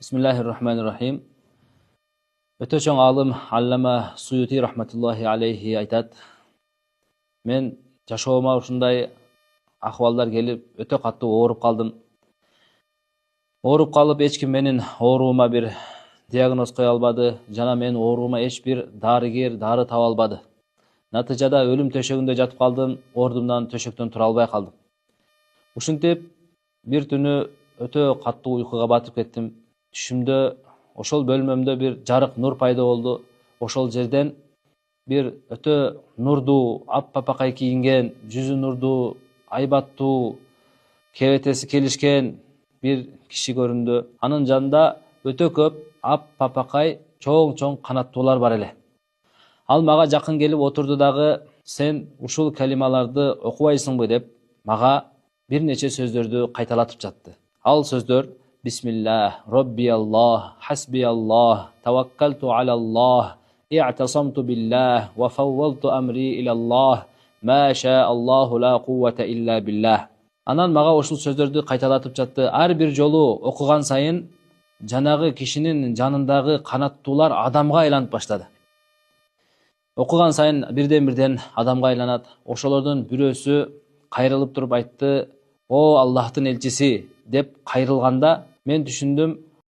Bismillahirrahmanirrahim. Өтө чоң алым Аллама Суюти рахматуллахи алейхи айтат. Мен жашоома ушундай акыбалдар келип, өтө катуу ооруп калдым. Ооруп калып, эч ким менин ооруума бир диагноз кое албады, жана мен ооруума эч бир дарыгер дары таба албады. Натыйжада өлүм төшөгүндө жатып калдым, ордумдан төшөктөн тура албай калдым. Ушинтип бир түнү өтө катуу уйкуга батып кеттим. Түшүмдө ошол бөлмөмдө бир жарык нур пайда болду. Ошол жерден бир өтө нурдуу, аппапакай кийинген, жүзү нурдуу, айбаттуу, кебетеси келишкен бир киши көрүндү. Анын жанында өтө көп аппапакай чоң канаттуулар бар эле. Ал мага жакын келип отурду дагы, сен ушул калималарды окубайсыңбы деп мага бир нече сөздөрдү кайталатып жатты. Ал сөздөр: Бисмиллах, Робби Аллах, Хасби Аллах, Таваккалту алаллах, И'тасамту биллах, Ва фаввалту амри илаллах, Ма ша Аллаху ла куввата илля биллах. Анан мага ушул сөздөрдү кайталатып жатты. Ар бир жолу окуган сайын жанагы кишинин жанындагы канаттуулар адамга айланып баштады. Окуган сайын бирден адамга айланат. Ошолордун бирөөсү кайрылып туруп айтты: О Аллахтын элчиси деп кайрылганда мен түшүндүм,